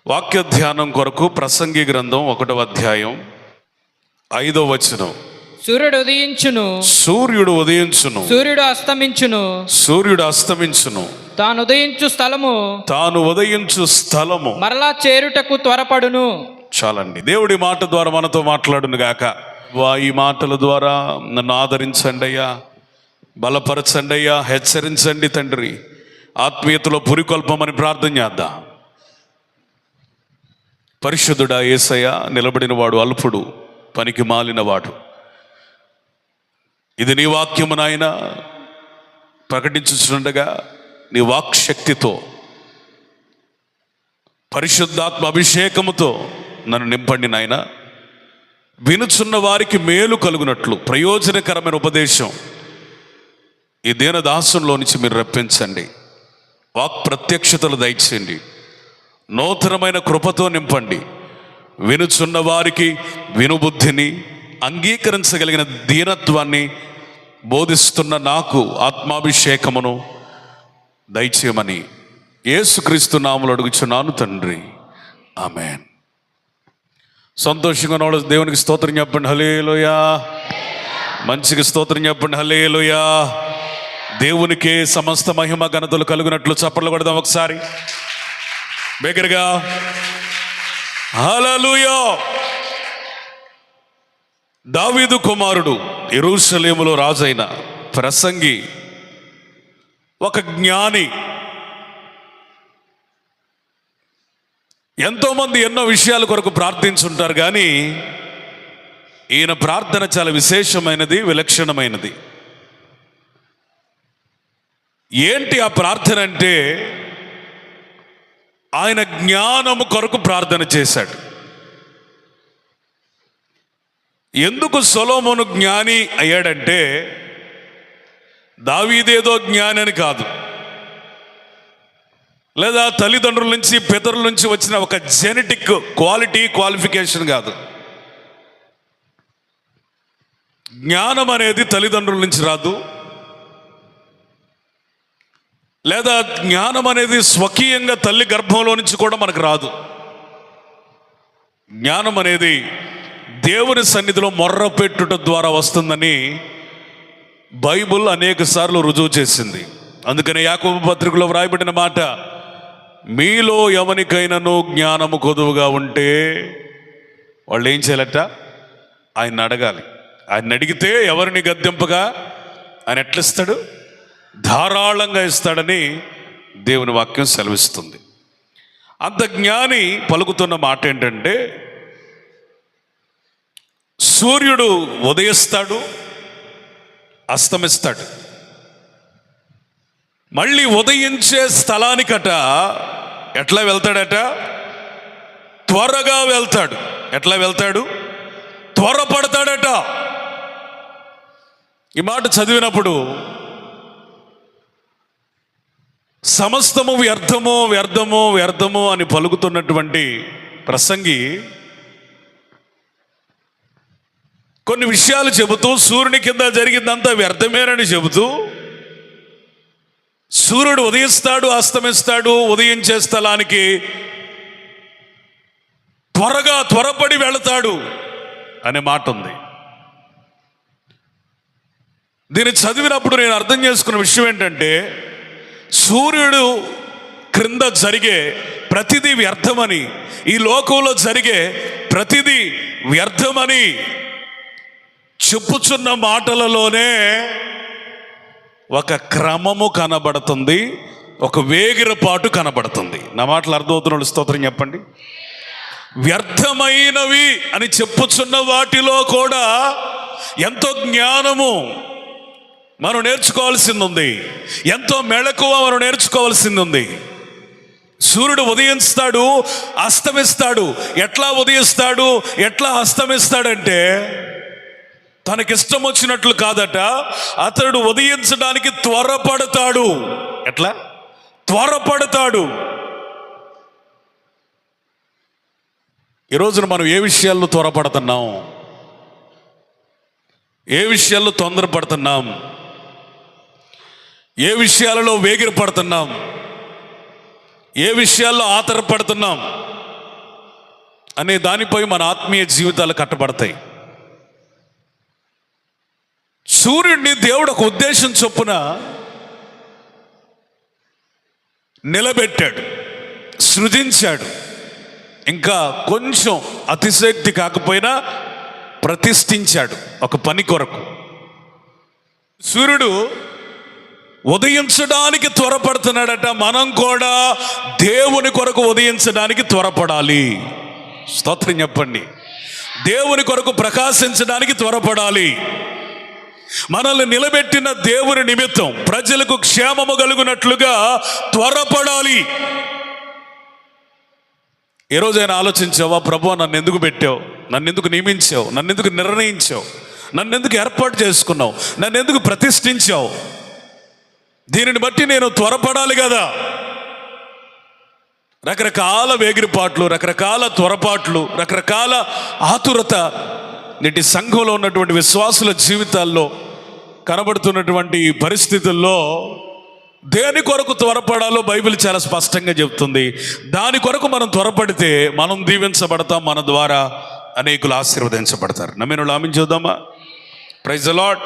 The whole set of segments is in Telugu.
వాక్య ధ్యానం కొరకు ప్రసంగి గ్రంథం 1వ అధ్యాయం 5వ వచనం. సూర్యుడు ఉదయించును, సూర్యుడు ఉదయించును, సూర్యుడు అస్తమించును, సూర్యుడు అస్తమించును. తాను ఉదయించు స్థలము మరలా చేరుటకు త్వరపడును. చాలండి. దేవుడి మాట ద్వారా మనతో మాట్లాడును గాక. ఈ మాటల ద్వారా నన్ను ఆదరించండి అయ్యా, బలపరచండి అయ్యా, హెచ్చరించండి తండ్రి. ఆత్మీయతలో పురికొల్పమని ప్రార్థన చేద్దాం. పరిశుద్ధుడా యేసయ్య, నిలబడిన వాడు అల్పుడు, పనికి మాలినవాడు. ఇది నీ వాక్యము నాయన. ప్రకటించుచుండగా నీ వాక్శక్తితో, పరిశుద్ధాత్మ అభిషేకముతో నన్ను నింపండి నాయన. వినుచున్న వారికి మేలు కలుగునట్లు ప్రయోజనకరమైన ఉపదేశం ఈ దీనదాసులో నుంచి మీరు రప్పించండి. వాక్ ప్రత్యక్షతలు దయచేయండి. నూతనమైన కృపతో నింపండి. వినుచున్న వారికి వినుబుద్ధిని, అంగీకరించగలిగిన దీనత్వాన్ని బోధిస్తున్న నాకు ఆత్మాభిషేకమును దయచేయమని యేసుక్రీస్తు నామములో అడుగుచున్నాను తండ్రి, ఆమేన్. సంతోషంగా ఉన్న దేవునికి స్తోత్రం చెప్పండి, హల్లెలూయా. మంచిగా స్తోత్రం చెప్పండి, హల్లెలూయా. దేవునికే సమస్త మహిమ ఘనతలు కలుగునట్లు చప్పట్లు కొడదాం ఒకసారి బిగ్గరగా, హల్లెలూయా. దావీదు కుమారుడు, యెరూషలేములో రాజైన ప్రసంగి, ఒక జ్ఞాని. ఎంతోమంది ఎన్నో విషయాల కొరకు ప్రార్థించుంటారు, కానీ ఈయన ప్రార్థన చాలా విశేషమైనది, విలక్షణమైనది. ఏంటి ఆ ప్రార్థన అంటే, ఆయన జ్ఞానము కొరకు ప్రార్థన చేశాడు. ఎందుకు సొలొమోను జ్ఞాని అయ్యాడంటే, దావీదేదో జ్ఞాని అని కాదు, లేదా తల్లిదండ్రుల నుంచి పితరుల నుంచి వచ్చిన ఒక జెనెటిక్ క్వాలిఫికేషన్ కాదు. జ్ఞానం అనేది తల్లిదండ్రుల నుంచి రాదు, లేదా జ్ఞానం అనేది స్వకీయంగా తల్లి గర్భంలో నుంచి కూడా మనకు రాదు. జ్ఞానం అనేది దేవుని సన్నిధిలో మొర్రపెట్టుట ద్వారా వస్తుందని బైబుల్ అనేక సార్లు రుజువు చేసింది. అందుకని యాకోబు పత్రికలో వ్రాయబడిన మాట, మీలో ఎవరికైనాను జ్ఞానము కొదువుగా ఉంటే వాళ్ళు ఏం చేయాలట? ఆయన అడగాలి. ఆయన అడిగితే ఎవరిని గద్దెంపగా ఆయన ఎట్లా ఇస్తాడు? ధారాళంగా ఇస్తాడని దేవుని వాక్యం సెలవిస్తుంది. అంత జ్ఞాని పలుకుతున్న మాట ఏంటంటే, సూర్యుడు ఉదయిస్తాడు, అస్తమిస్తాడు. మళ్ళీ ఉదయించే స్థలానికట ఎట్లా వెళ్తాడట? త్వరగా వెళ్తాడు. ఎట్లా వెళ్తాడు? త్వరపడతాడట. ఈ మాట చదివినప్పుడు సమస్తము వ్యర్థము వ్యర్థము వ్యర్థము అని పలుకుతున్నటువంటి ప్రసంగి కొన్ని విషయాలు చెబుతూ, సూర్యుని కింద జరిగిందంతా వ్యర్థమేనని చెబుతూ, సూర్యుడు ఉదయిస్తాడు, అస్తమిస్తాడు, ఉదయించే స్థలానికి త్వరపడి వెళతాడు అనే మాట ఉంది. దీన్ని చదివినప్పుడు నేను అర్థం చేసుకున్న విషయం ఏంటంటే, సూర్యుడు క్రింద జరిగే ప్రతిదీ వ్యర్థమని, ఈ లోకంలో జరిగే ప్రతిదీ వ్యర్థమని చెప్పుచున్న మాటలలోనే ఒక క్రమము కనబడుతుంది, ఒక వేగిరపాటు కనబడుతుంది. నా మాటలు అర్థమవుతున్న స్తోత్రం చెప్పండి. వ్యర్థమైనవి అని చెప్పుచున్న వాటిలో కూడా ఎంతో జ్ఞానము మనం నేర్చుకోవాల్సింది ఉంది, ఎంతో మెళకువ మనం నేర్చుకోవాల్సింది ఉంది. సూర్యుడు ఉదయిస్తాడు, అస్తమిస్తాడు. ఎట్లా ఉదయిస్తాడు, ఎట్లా అస్తమిస్తాడంటే, తనకిష్టం వచ్చినట్లు కాదట. అతడు ఉదయించడానికి త్వరపడతాడు. ఎట్లా త్వరపడతాడు? ఈ రోజున మనం ఏ విషయాల్లో త్వరపడుతున్నాం? ఏ విషయాల్లో తొందరపడుతున్నాం? ఏ విషయాలలో వేగిరపడుతున్నాం? ఏ విషయాల్లో ఆతరపడుతున్నాం? అనే దానిపై మన ఆత్మీయ జీవితాలు కట్టబడతాయి. సూర్యుడిని దేవుడు ఒక ఉద్దేశం చొప్పున నిలబెట్టాడు, సృజించాడు. ఇంకా కొంచెం అతిశక్తి కాకపోయినా ప్రతిష్ఠించాడు ఒక పని కొరకు. సూర్యుడు ఉదయించడానికి త్వరపడుతున్నాడట. మనం కూడా దేవుని కొరకు ఉదయించడానికి త్వరపడాలి. స్తోత్రం చెప్పండి. దేవుని కొరకు ప్రకాశించడానికి త్వరపడాలి. మనల్ని నిలబెట్టిన దేవుని నిమిత్తం ప్రజలకు క్షేమము కలుగునట్లుగా త్వరపడాలి. ఏ రోజైనా ఆలోచించావా, ప్రభువా నన్ను ఎందుకు పెట్టావు, నన్ను ఎందుకు నియమించావు, నన్ను ఎందుకు నిర్ణయించావు, నన్ను ఎందుకు ఏర్పాటు చేసుకున్నావు, నన్ను ఎందుకు ప్రతిష్ఠించావు? దీనిని బట్టి నేను త్వరపడాలి కదా. రకరకాల వేగిరిపాట్లు, రకరకాల త్వరపాట్లు, రకరకాల ఆతురత నేటి సంఘంలో ఉన్నటువంటి విశ్వాసుల జీవితాల్లో కనబడుతున్నటువంటి పరిస్థితుల్లో దేని కొరకు త్వరపడాలో బైబిల్ చాలా స్పష్టంగా చెప్తుంది. దాని కొరకు మనం త్వరపడితే మనం దీవించబడతాం, మన ద్వారా అనేకులు ఆశీర్వదించబడతారు. నమ్మిన ఆమెను చూద్దామా? Praise the lord.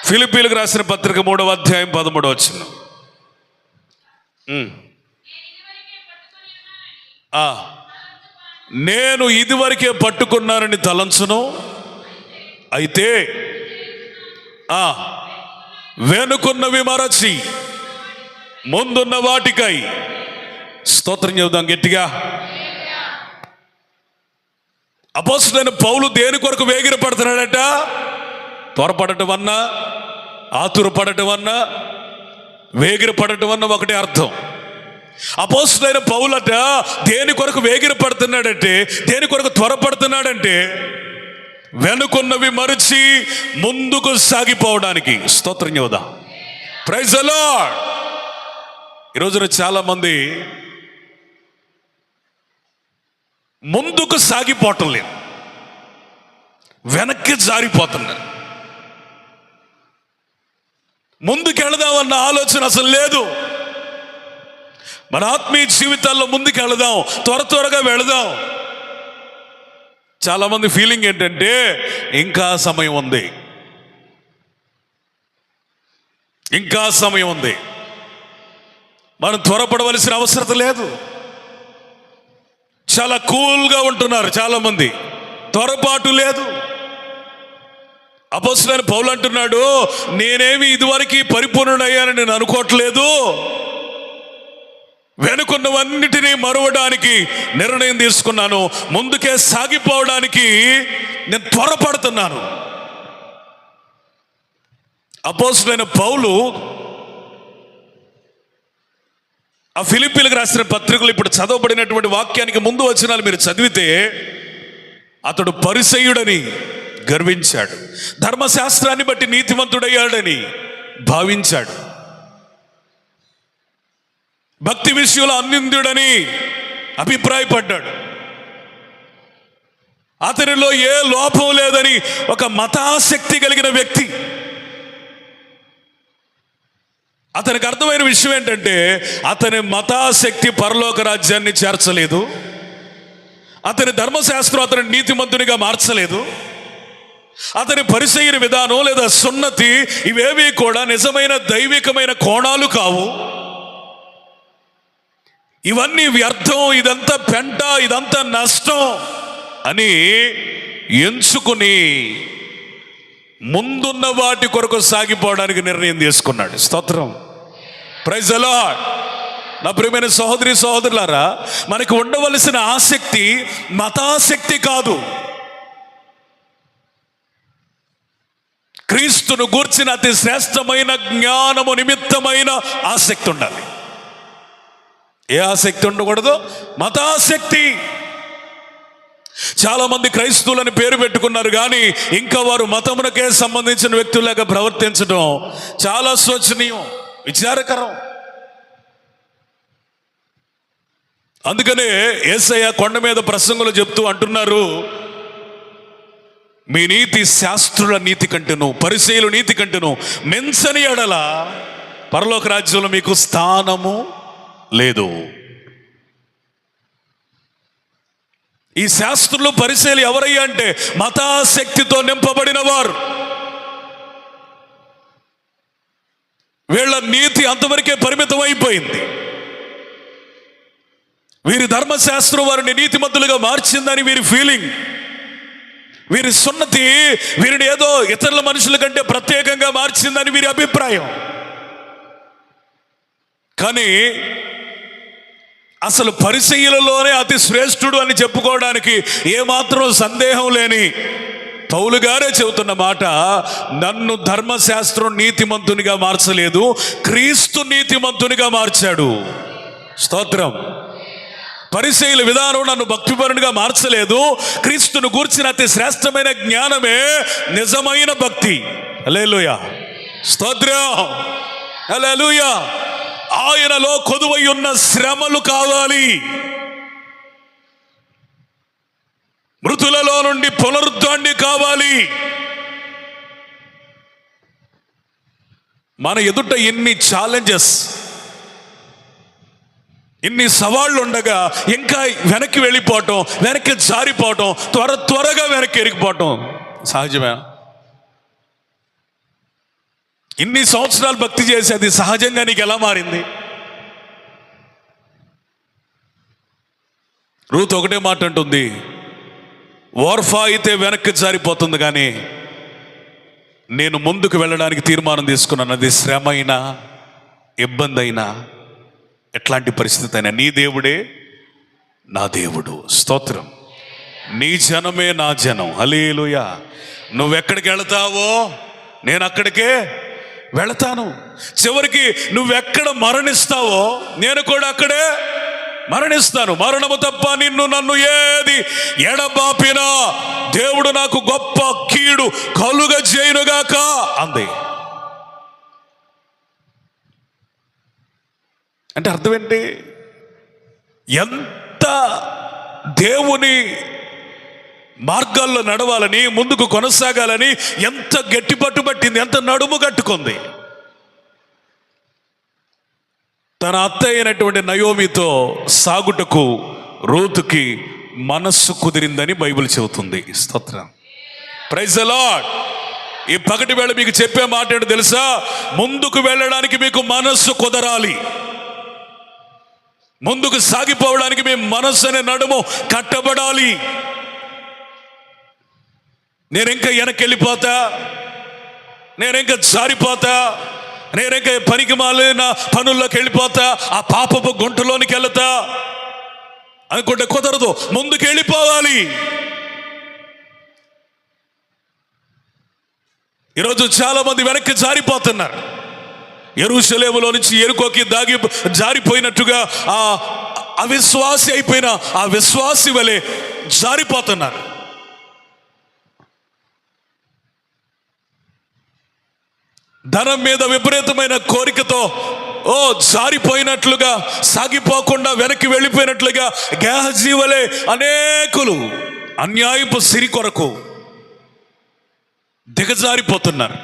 ఫిలిప్పీలకు రాసిన పత్రిక 3వ అధ్యాయం 13వ వచనం. నేను ఇదివరకే పట్టుకున్నానని తలంచును, అయితే వెనుకున్నవి మరచి ముందున్న వాటికై. స్తోత్రం చెబుదాం గట్టిగా. అపోస్తలుడైన పౌలు దేని కొరకు వేగిర పడుతున్నాడట? త్వరపడటం అన్నా, ఆతురపడటం అన్నా, వేగిర పడటం అన్న ఒకటే అర్థం. అపోస్తలుడైన పౌలట దేని కొరకు వేగిర పడుతున్నాడంటే, దేని కొరకు త్వరపడుతున్నాడంటే వెనుకున్నవి మరిచి ముందుకు సాగిపోవడానికి. స్తోత్రం చెబుదాం. Praise the Lord. ఈరోజున చాలా మంది ముందుకు సాగిపోవటం లేదు, వెనక్కి జారిపోతున్నారు. ముందుకెళదామన్న ఆలోచన అసలు లేదు. మన ఆత్మీయ జీవితాల్లో ముందుకు వెళదాం, త్వరగా వెళదాం. చాలా మంది ఫీలింగ్ ఏంటంటే ఇంకా సమయం ఉంది, ఇంకా సమయం ఉంది, మనం త్వరపడవలసిన అవసరం లేదు. చాలా కూల్గా ఉంటున్నారు చాలా మంది, త్వరపాటు లేదు. అపోస్తలుడైన పౌలు అంటున్నాడు, నేనేమి ఇదివరకు పరిపూర్ణుడయ్యానని నేను అనుకోవట్లేదు, వెనుకున్నవన్నిటినీ మరువడానికి నిర్ణయం తీసుకున్నాను, ముందుకే సాగిపోవడానికి నేను త్వరపడుతున్నాను. అపోస్తలుడైన పౌలు ఆ ఫిలిప్పీలకు రాసిన పత్రికలు ఇప్పుడు చదవబడినటువంటి వాక్యానికి ముందు వచనాలు మీరు చదివితే, అతడు పరిసయ్యుడని గర్వించాడు, ధర్మశాస్త్రాన్ని బట్టి నీతిమంతుడయ్యాడని భావించాడు, భక్తి విషయంలో అన్నింద్యుడని అభిప్రాయపడ్డాడు, అతనిలో ఏ లోపం లేదని ఒక మతాసక్తి కలిగిన వ్యక్తి. అతనికి అర్థమైన విషయం ఏంటంటే, అతని మతాశక్తి పరలోక రాజ్యాన్ని చేర్చలేదు, అతని ధర్మశాస్త్రం అతని నీతిమంతునిగా మార్చలేదు, అతని పరిసయ్యన విధానం లేదా సున్నతి ఇవేవి కూడా నిజమైన దైవికమైన కోణాలు కావు. ఇవన్నీ వ్యర్థం, ఇదంతా పెంట, ఇదంతా నష్టం అని ఎంచుకుని ముందున్న వాటి కొరకు సాగిపోవడానికి నిర్ణయం తీసుకున్నాడు. స్తోత్రం. Praise the Lord. నా ప్రియమైన సహోదరి సహోదరులారా, మనకు ఉండవలసిన ఆసక్తి మతాసక్తి కాదు, క్రీస్తును గూర్చిన అతి శ్రేష్టమైన జ్ఞానము నిమిత్తమైన ఆసక్తి ఉండాలి. ఏ ఆసక్తి ఉండకూడదు? మతాసక్తి. చాలా మంది క్రైస్తవులని పేరు పెట్టుకున్నారు, కానీ ఇంకా వారు మతమునకే సంబంధించిన వ్యక్తులాగా ప్రవర్తించడం చాలా శోచనీయం, విచారకరం. అందుకనే యేసయ్య కొండ మీద ప్రసంగులు చెప్తూ అంటున్నారు, మీ నీతి శాస్త్రుల నీతి కంటేను పరిసయ్యుల నీతి కంటేను మెంచని ఎడల పరలోక రాజ్యంలో మీకు స్థానము లేదు. ఈ శాస్త్రులు పరిశీలి ఎవరయ్యా అంటే మతాశక్తితో నింపబడిన వారు. వీళ్ళ నీతి అంతవరకే పరిమితం అయిపోయింది. వీరి ధర్మశాస్త్రం వారిని నీతిమంతులుగా మార్చిందని వీరి ఫీలింగ్. వీరి సున్నతి వీరిని ఏదో ఇతరుల మనుషుల కంటే ప్రత్యేకంగా మార్చిందని వీరి అభిప్రాయం. కానీ అసలు పరిసయ్యులలోనే అతి శ్రేష్ఠుడు అని చెప్పుకోవడానికి ఏమాత్రం సందేహం లేని పౌలు గారే చెబుతున్న మాట, నన్ను ధర్మశాస్త్రం నీతిమంతునిగా మార్చలేదు, క్రీస్తు నీతిమంతునిగా మార్చాడు. స్తోత్రం. పరిసయ్యుల విధానం నన్ను భక్తిపరునిగా మార్చలేదు, క్రీస్తును గూర్చిన అతి శ్రేష్టమైన జ్ఞానమే నిజమైన భక్తి. హల్లెలూయా, స్తోత్రం, హల్లెలూయా. ఆయనలో కొదువై ఉన్న శ్రమలు కావాలి, మృతులలో నుండి పునరుద్ధాన్ని కావాలి. మన ఎదుట ఎన్ని ఛాలెంజెస్, ఇన్ని సవాళ్ళు ఉండగా ఇంకా వెనక్కి వెళ్ళిపోవటం, వెనక్కి జారిపోవటం, త్వరగా వెనక్కి ఎరిగిపోవటం సహజమే. ఇన్ని సంవత్సరాలు భక్తి చేసి అది సహజంగా నీకు ఎలా మారింది? రూత్ ఒకటే మాట అంటుంది, ఓర్ఫా అయితే వెనక్కి జారిపోతుంది, కానీ నేను ముందుకు వెళ్ళడానికి తీర్మానం తీసుకున్నాను. అది శ్రమ అయినా, ఇబ్బంది అయినా, ఎట్లాంటి పరిస్థితి అయినా నీ దేవుడే నా దేవుడు. స్తోత్రం. నీ జనమే నా జనం. హల్లెలూయా. నువ్వెక్కడికి వెళతావో నేను అక్కడికే వెళతాను. చివరికి నువ్వెక్కడ మరణిస్తావో నేను కూడా అక్కడే మరణిస్తాను. మరణము తప్ప నన్ను ఏది ఎడబాపినా దేవుడు నాకు గొప్ప కీడు కలుగజేయునుగాక అంది. అంటే అర్థం ఏంటి? ఎంత దేవుని మార్గాల్లో నడవాలని, ముందుకు కొనసాగాలని ఎంత గట్టి పట్టుబట్టింది, ఎంత నడుము కట్టుకుంది. తన అత్త అయినటువంటి నయోమితో సాగుటకు రూతుకి మనస్సు కుదిరిందని బైబిల్ చెబుతుంది. స్తోత్రం. Praise the Lord. ఈ పగటి వేళ మీకు చెప్పే మాట ఏంటో తెలుసా? ముందుకు వెళ్ళడానికి మీకు మనస్సు కుదరాలి. ముందుకు సాగిపోవడానికి మీ మనస్సు అనే నడుము కట్టబడాలి. నేను ఇంకా వెనక్కి వెళ్ళిపోతా, నేను ఇంకా జారిపోతా, నేను ఇంకా పనికి మాలిన పనుల్లోకి వెళ్ళిపోతా, ఆ పాపపు గుంటలోనికి వెళ్తా అనుకుంటే కుదరదు. ముందుకు వెళ్ళిపోవాలి. ఈరోజు చాలా మంది వెనక్కి జారిపోతున్నారు. యెరూషలేములో నుంచి యెరికోకి జారిపోయినట్టుగా ఆ అవిశ్వాసి అయిపోయిన ఆ విశ్వాసి వలె జారిపోతున్నారు. ధనం మీద విపరీతమైన కోరికతో జారిపోయినట్లుగా, సాగిపోకుండా వెనక్కి వెళ్ళిపోయినట్లుగా గేహజీ వలె అనేకులు అన్యాయపు సిరి కొరకు దిగజారిపోతున్నారు.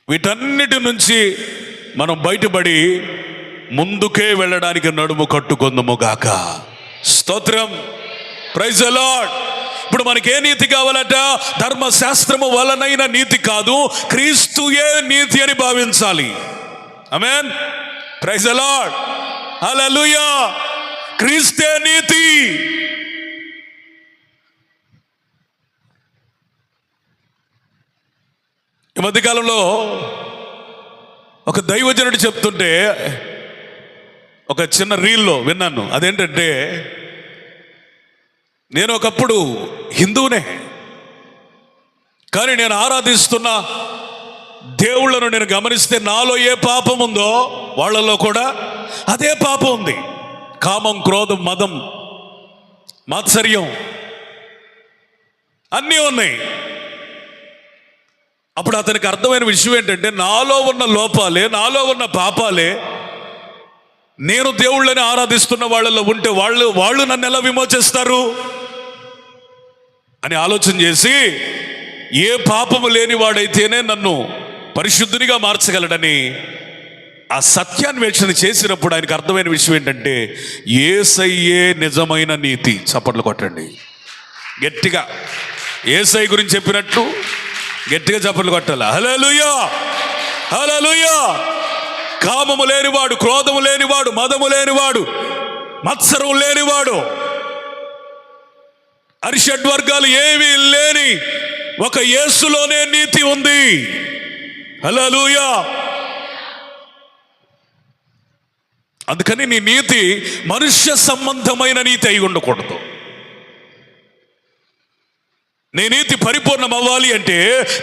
వీటన్నిటి నుంచి మనం బయటపడి ముందుకే వెళ్ళడానికి నడుము కట్టుకుందాము గాక. స్తోత్రం. Praise the Lord. ఇప్పుడు మనకి ఏ నీతి కావాలట? ధర్మశాస్త్రము వలనైన నీతి కాదు, క్రీస్తుయే నీతి అని భావించాలి. ఆమేన్. Praise the lord. హల్లెలూయా. క్రీస్తే నీతి. ఈ మధ్యకాలంలో ఒక దైవజనుడు చెప్తుంటే ఒక చిన్న రీల్లో విన్నాను. అదేంటంటే, నేను ఒకప్పుడు హిందువునే, కానీ నేను ఆరాధిస్తున్న దేవుళ్ళను నేను గమనిస్తే నాలో ఏ పాపం ఉందో వాళ్ళలో కూడా అదే పాపం ఉంది. కామం, క్రోధం, మదం, మాత్సర్యం అన్నీ ఉన్నాయి. అప్పుడు అతనికి అర్థమైన విషయం ఏంటంటే, నాలో ఉన్న లోపాలే, నాలో ఉన్న పాపాలే నేను దేవుళ్ళని ఆరాధిస్తున్న వాళ్ళలో ఉంటే వాళ్ళు నన్ను ఎలా విమోచిస్తారు అని ఆలోచన చేసి, ఏ పాపము లేని వాడైతేనే నన్ను పరిశుద్ధునిగా మార్చగలడని ఆ సత్యాన్వేషణ చేసినప్పుడు ఆయనకు అర్థమైన విషయం ఏంటంటే యేసయ్యే నిజమైన నీతి. చప్పట్లు కొట్టండి గట్టిగా. యేసయ్య గురించి చెప్పినట్టు గట్టిగా చప్పట్లు కొట్టాలి. హల్లెలూయా, హల్లెలూయా. కామము లేనివాడు, క్రోధము లేనివాడు, మదము లేనివాడు, మత్సరం లేనివాడు, అరిషడ్వర్గాలు ఏమీ లేని ఒక యేసులోనే నీతి ఉంది. హల్లెలూయా. అందుకని నీ నీతి మనుష్య సంబంధమైన నీతి అయి ఉండకూడదు. నీ నీతి పరిపూర్ణం అవ్వాలి అంటే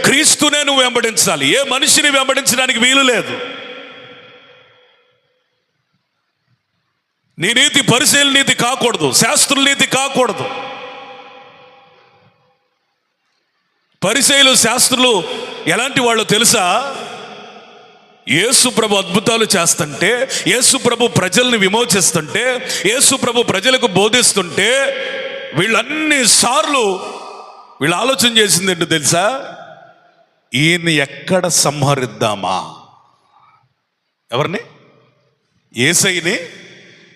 క్రీస్తునే నువ్వు వెంబడించాలి. ఏ మనిషిని వెంబడించడానికి వీలు లేదు. నీ నీతి పరిశీలన నీతి కాకూడదు, శాస్త్రుల నీతి కాకూడదు. పరిసయ్యులు శాస్త్రులు ఎలాంటి వాళ్ళు తెలుసా? యేసు ప్రభు అద్భుతాలు చేస్తుంటే, యేసు ప్రభు ప్రజల్ని విమోచిస్తుంటే, యేసు ప్రభు ప్రజలకు బోధిస్తుంటే వీళ్ళన్ని సార్లు వీళ్ళు ఆలోచన చేసింది ఏంటో తెలుసా? ఈయన్ని ఎక్కడ సంహరిద్దామా? ఎవరిని? యేసయ్యని.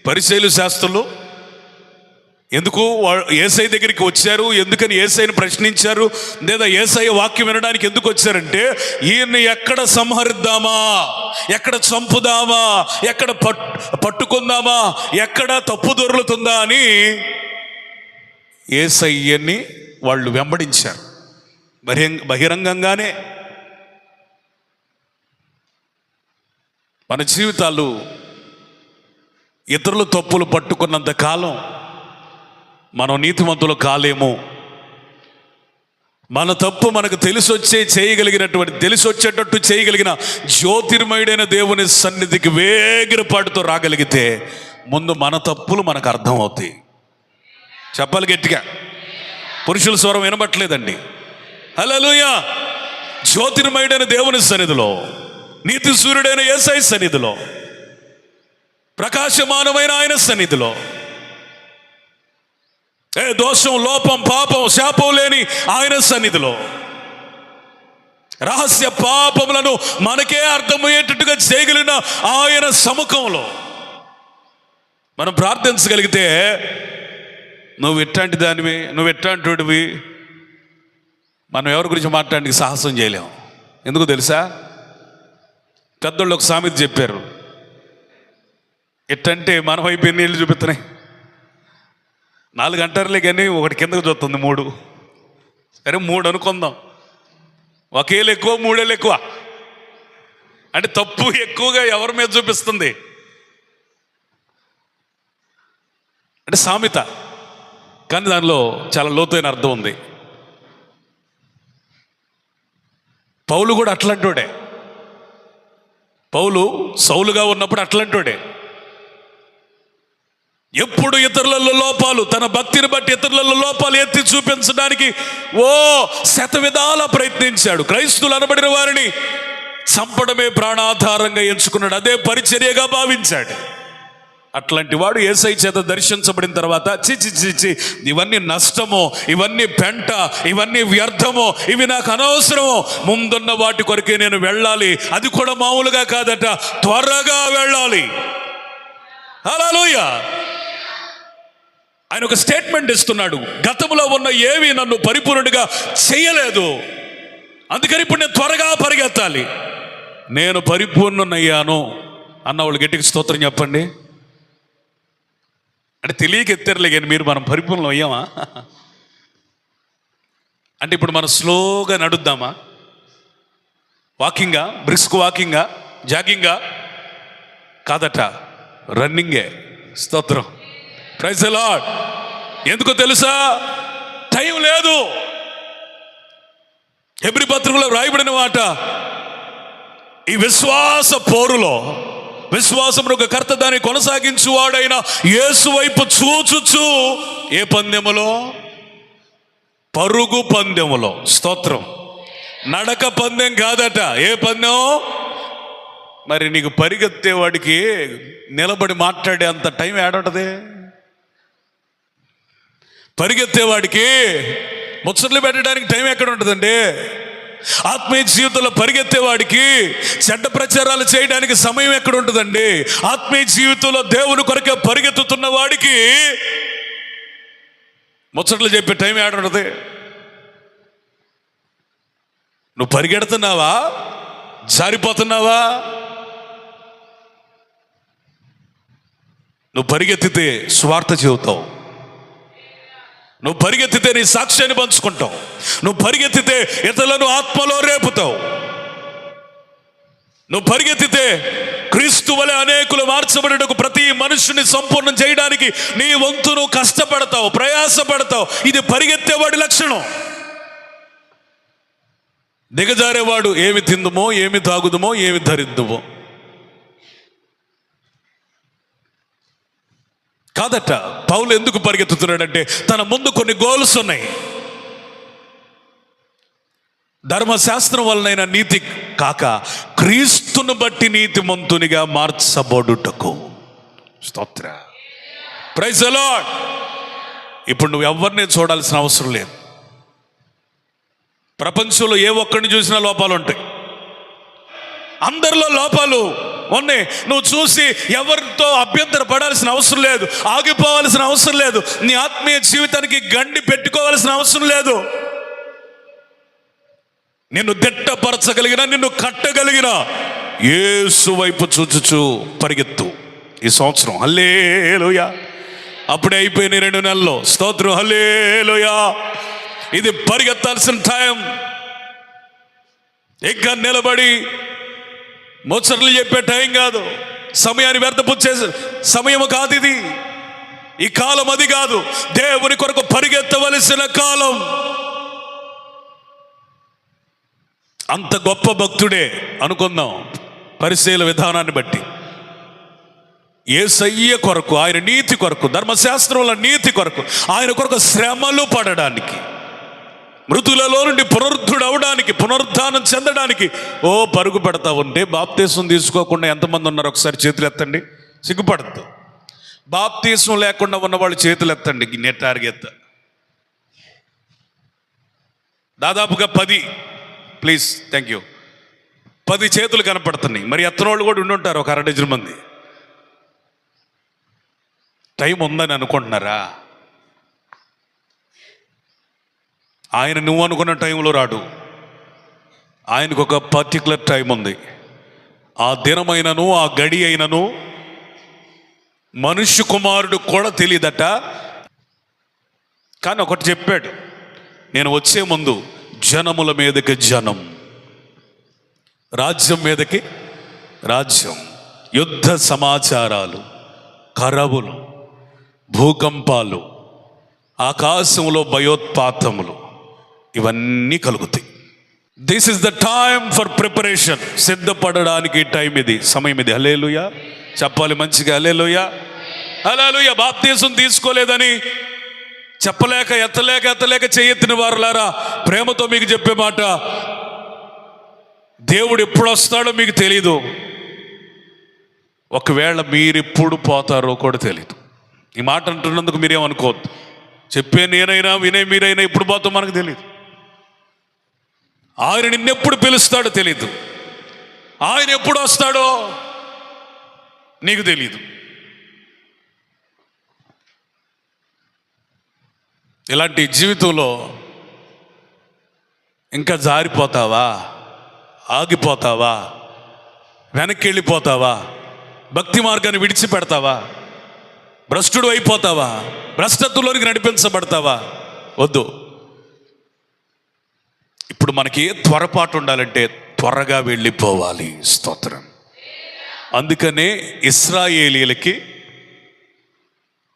పరిసయ్యులు శాస్త్రులు ఎందుకు యేసయ్య దగ్గరికి వచ్చారు? ఎందుకని యేసయ్యని ప్రశ్నించారు? లేదా యేసయ్య వాక్యం వినడానికి ఎందుకు వచ్చారంటే ఈయన్ని ఎక్కడ సంహరిద్దామా, ఎక్కడ చంపుదామా, ఎక్కడ పట్టుకుందామా, ఎక్కడ తప్పు దొరుకుతుందా అని యేసయ్యని వాళ్ళు వెంబడించారు బహిరంగంగానే. మన జీవితాలు ఇతరుల తప్పులు పట్టుకున్నంత కాలం మనం నీతిమంతులు కాలేము. మన తప్పు మనకు తెలిసొచ్చేటట్టు చేయగలిగిన జ్యోతిర్మయుడైన దేవుని సన్నిధికి వేగిరపాటుతో రాగలిగితే ముందు మన తప్పులు మనకు అర్థం అవుతాయి. చెప్పాలి గట్టిగా. పురుషుల స్వరం వినబట్లేదండి. హల్లెలూయా. జ్యోతిర్మయుడైన దేవుని సన్నిధిలో, నీతి సూర్యుడైన యేసయ్య సన్నిధిలో, ప్రకాశమానమైన ఆయన సన్నిధిలో, దోషం, లోపం, పాపం, శాపం లేని ఆయన సన్నిధిలో, రహస్య పాపములను మనకే అర్థమయ్యేటట్టుగా చేయగలిగిన ఆయన సముఖంలో మనం ప్రార్థించగలిగితే నువ్వు ఎట్లాంటి దానివి, నువ్వు ఎట్లాంటివి, మనం ఎవరి గురించి మాట్లాడడానికి సాహసం చేయలేము. ఎందుకు తెలుసా? పెద్దోళ్ళు ఒక సామెత చెప్పారు. ఎట్టంటే మన వైపు ఎన్ని నీళ్ళు చూపిస్తున్నాయి? 4 అంటారులే కానీ ఒకటి కిందకు చూస్తుంది 3. సరే 3 అనుకుందాం. 1 ఏళ్ళు ఎక్కువ, 3 ఏళ్ళు ఎక్కువ అంటే తప్పు ఎక్కువగా ఎవరి మీద చూపిస్తుంది అంటే సామెత. కానీ దానిలో చాలా లోతైన అర్థం ఉంది. పౌలు కూడా అట్లాంటోడే. పౌలు సౌలుగా ఉన్నప్పుడు అట్లాంటోడే. ఎప్పుడు ఇతరులలో లోపాలు, తన భక్తిని బట్టి ఇతరులలో లోపాలు ఎత్తి చూపించడానికి శతవిధాల ప్రయత్నించాడు. క్రైస్తువులు అనబడిన వారిని చంపడమే ప్రాణాధారంగా ఎంచుకున్నాడు. అదే పరిచర్యగా భావించాడు. అట్లాంటి వాడు యేసయ్య చేత దర్శించబడిన తర్వాత చి ఇవన్నీ నష్టమో, ఇవన్నీ పెంట, ఇవన్నీ వ్యర్థమో, ఇవి నాకు అనవసరమో, ముందున్న వాటి కొరకే నేను వెళ్ళాలి. అది కూడా మామూలుగా కాదట, త్వరగా వెళ్ళాలి. హల్లెలూయా. ఆయన ఒక స్టేట్మెంట్ ఇస్తున్నాడు. గతంలో ఉన్న ఏవి నన్ను పరిపూర్ణుడిగా చేయలేదు, అందుకని ఇప్పుడు నేను త్వరగా పరిగెత్తాలి. నేను పరిపూర్ణునయ్యాను అన్నవాళ్ళు గట్టిగా స్తోత్రం చెప్పండి. అంటే తెలియక ఎత్తారులే కానీ మనం పరిపూర్ణం అయ్యామా? అంటే ఇప్పుడు మనం స్లోగా నడుద్దామా? వాకింగా, బ్రిస్క్ వాకింగా, జాగింగా? కాదట, రన్నింగే. స్తోత్రం, ప్రైజ్ ది లార్డ్. ఎందుకో తెలుసా? టైం లేదు. హెబ్రీ పత్రికలో రాయబడిన మాట, ఈ విశ్వాస పోరులో విశ్వాసమును ఒక కర్త దాన్ని కొనసాగించువాడైన యేసు వైపు చూచుచు ఏ పందెములో? పరుగు పందెములో. స్తోత్రం. నడక పందెం కాదట. ఏ పందెం? మరి నీకు పరిగెత్తేవాడికి నిలబడి మాట్లాడే అంత టైం ఏడుంటది? పరిగెత్తేవాడికి ముచ్చట్లు పెట్టడానికి టైం ఎక్కడ ఉంటుందండి? ఆత్మీయ జీవితంలో పరిగెత్తేవాడికి చెడ్డ ప్రచారాలు చేయడానికి సమయం ఎక్కడ ఉంటుందండి? ఆత్మీయ జీవితంలో దేవుని కొరకే పరిగెత్తుతున్న వాడికి ముచ్చట్లు చెప్పే టైం ఏడుంటది? నువ్వు పరిగెడుతున్నావా? జారిపోతున్నావా? నువ్వు పరిగెత్తితే స్వార్థ చెబుతావు, నువ్వు పరిగెత్తితే నీ సాక్ష్యాన్ని పంచుకుంటావు, నువ్వు పరిగెత్తితే ఇతరులను ఆత్మలో రేపుతావు, నువ్వు పరిగెత్తితే క్రీస్తు వలె అనేకులు మార్చబడటకు ప్రతి మనుషుని సంపూర్ణం చేయడానికి నీ వంతు నువ్వు కష్టపడతావు, ప్రయాసపడతావు. ఇది పరిగెత్తేవాడి లక్షణం. దిగజారేవాడు ఏమి తిందుమో, ఏమి తాగుదుమో, ఏమి ధరిద్దుమో కాదట. పౌలు ఎందుకు పరిగెత్తుతున్నాడంటే తన ముందు కొన్ని గోల్స్ ఉన్నాయి. ధర్మశాస్త్రం వలనైన నీతి కాక క్రీస్తును బట్టి నీతిమంతునిగా మార్చబడుటకు. స్తోత్ర, ప్రైజ్ ది లార్డ్. ఇప్పుడు నువ్వు ఎవరిని చూడాల్సిన అవసరం లేదు. ప్రపంచంలో ఏ ఒక్కడిని చూసినా లోపాలు ఉంటాయి, అందరిలో లోపాలు ఉన్నాయి. నువ్వు చూసి ఎవరితో అభ్యంతర పడాల్సిన అవసరం లేదు, ఆగిపోవాల్సిన అవసరం లేదు, నీ ఆత్మీయ జీవితానికి గండి పెట్టుకోవాల్సిన అవసరం లేదు. నిన్ను దిట్టపరచగలిగిన, నిన్ను కట్టగలిగిన యేసు వైపు చూచుచు పరిగెత్తు ఈ సంవత్సరం. హల్లెలూయా. అప్పుడే అయిపోయినాయి 2 నెలల్లో. స్తోత్రం, హల్లెలూయా. ఇది పరిగెత్తాల్సిన టైం. ఇంకా నిలబడి ముచ్చట్లు చెప్పే టైం కాదు, సమయాన్ని వ్యర్థపుచ్చే సమయం కాదు ఇది. ఈ కాలం అది కాదు, దేవుని కొరకు పరిగెత్తవలసిన కాలం. అంత గొప్ప భక్తుడే అనుకుందాం పరిశీలన విధానాన్ని బట్టి. యేసయ్య కొరకు, ఆయన నీతి కొరకు, ధర్మశాస్త్రంలో నీతి కొరకు, ఆయన కొరకు శ్రమలు పడడానికి, మృతులలో నుండి పునరుద్ధుడు అవడానికి, పునరుద్ధానం చెందడానికి పరుగు పెడతా ఉంటే బాప్తీసం తీసుకోకుండా ఎంతమంది ఉన్నారు? ఒకసారి చేతులు ఎత్తండి. సిగ్గుపడద్దు. బాప్తీసం లేకుండా ఉన్న వాళ్ళు చేతులు ఎత్తండి. నెట్టారుగెత్త దాదాపుగా 10, ప్లీజ్, థ్యాంక్ యూ. 10 చేతులు కనపడుతున్నాయి. మరి ఎత్తన వాళ్ళు కూడా ఉండుంటారు, ఒక 1/2 డజన్ మంది. టైం ఉందని అనుకుంటున్నారా? ఆయన నువ్వు అనుకున్న టైంలో రాడు. ఆయనకు ఒక పర్టికులర్ టైం ఉంది. ఆ దినమైనను ఆ గడి అయినను మనుష్య కుమారుడు కూడా తెలియదట. కానీ ఒకటి చెప్పాడు, నేను వచ్చే ముందు జనముల మీదకి జనం, రాజ్యం మీదకి రాజ్యం, యుద్ధ సమాచారాలు, కరవులు, భూకంపాలు, ఆకాశంలో భయోత్పాతములు, ఇవన్నీ కలుగుతాయి. This is the time for preparation. సిద్ధపడడానికి టైం ఇది, సమయం ఇది. హల్లెలూయా చెప్పాలి మంచిగా. హల్లెలూయా, హల్లెలూయా. బాప్తీసం తీసుకోలేదని చెప్పలేక ఎత్తలేక చేయెత్తిన వారులారా, ప్రేమతో మీకు చెప్పే మాట, దేవుడు ఎప్పుడు వస్తాడో మీకు తెలీదు. ఒకవేళ మీరెప్పుడు పోతారో కూడా తెలీదు. ఈ మాట అంటున్నందుకు మీరేమనుకోవద్దు. చెప్పే నేనైనా వినే మీరైనా ఎప్పుడు పోతాం మనకు తెలియదు. ఆయన నిన్నెప్పుడు పిలుస్తాడో తెలీదు. ఆయన ఎప్పుడు వస్తాడో నీకు తెలీదు. ఇలాంటి జీవితంలో ఇంకా జారిపోతావా, ఆగిపోతావా, వెనక్కి వెళ్ళిపోతావా, భక్తి మార్గాన్ని విడిచిపెడతావా, భ్రష్టుడు అయిపోతావా, భ్రష్టత్వంలోనికి నడిపించబడతావా? వద్దు. ఇప్పుడు మనకి త్వరపాటు ఉండాలంటే త్వరగా వెళ్ళిపోవాలి. స్తోత్రం. అందుకనే ఇశ్రాయేలీయులకి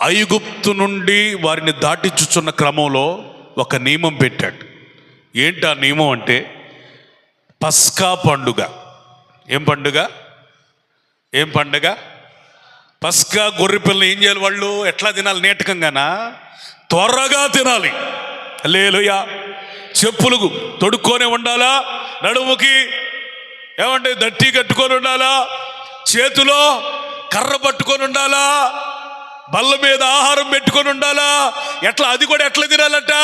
ఐగుప్తు నుండి వారిని దాటించుచున్న క్రమంలో ఒక నియమం పెట్టాడు. ఏంటి ఆ నియమం అంటే, పస్కా పండుగ. ఏం పండుగ? పస్కా గొర్రె పిల్లని ఏం చేయాలి? వాళ్ళు ఎట్లా తినాలి? నేటకంగానా? త్వరగా తినాలి. హల్లెలూయా. చెప్పులు తొడుక్కొని ఉండాలా, నడుముకి ఏమంటే దట్టి కట్టుకొని ఉండాలా, చేతిలో కర్ర పట్టుకొని ఉండాలా, బల్ల మీద ఆహారం పెట్టుకొని ఉండాలా. ఎట్లా? అది కూడా ఎట్లా తినాలట?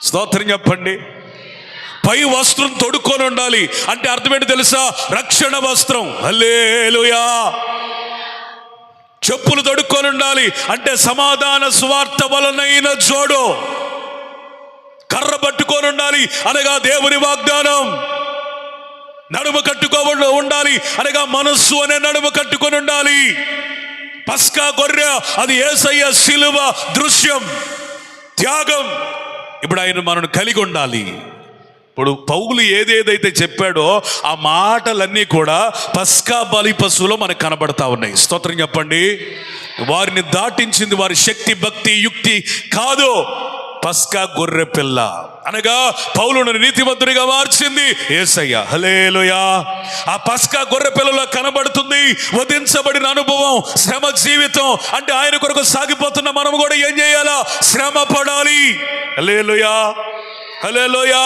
స్తోత్రం చెప్పండి. పై వస్త్రం తొడుక్కొని ఉండాలి. అంటే అర్థం ఏంటి తెలుసా? రక్షణ వస్త్రం. హల్లెలూయా. చెప్పులు తొడుక్కొని ఉండాలి అంటే సమాధాన సువార్త వలనైన జోడు. కర్ర పట్టుకొని ఉండాలి అనగా దేవుని వాగ్దానం. నడుము కట్టుకోకుండా ఉండాలి అనగా మనస్సు అనే నడుము కట్టుకొని ఉండాలి. పస్కా గొర్రె, అది యేసయ్య శిలువ దృశ్యం, త్యాగం. ఇప్పుడు ఆయన మనను కలిగి ఉండాలి. ఇప్పుడు పౌలు ఏదేదైతే చెప్పాడో ఆ మాటలన్నీ కూడా పస్కా బలి పశువులో మనకు కనబడతా ఉన్నాయి. స్తోత్రం చెప్పండి. వారిని దాటించింది వారి శక్తి, భక్తి, యుక్తి కాదు, పస్కా గొర్రె పిల్ల అనగా పౌలును నీతిమంతుడిగా మార్చింది యేసయ్య. హల్లెలూయా. ఆ పస్కా గొర్రె పిల్లలో కనబడుతుంది వధించబడిన అనుభవం, శ్రమ జీవితం. అంటే ఆయన కొరకు సాగిపోతున్న మనం కూడా ఏం చేయాలా? శ్రమ పడాలి. హల్లెలూయా, హల్లెలూయా.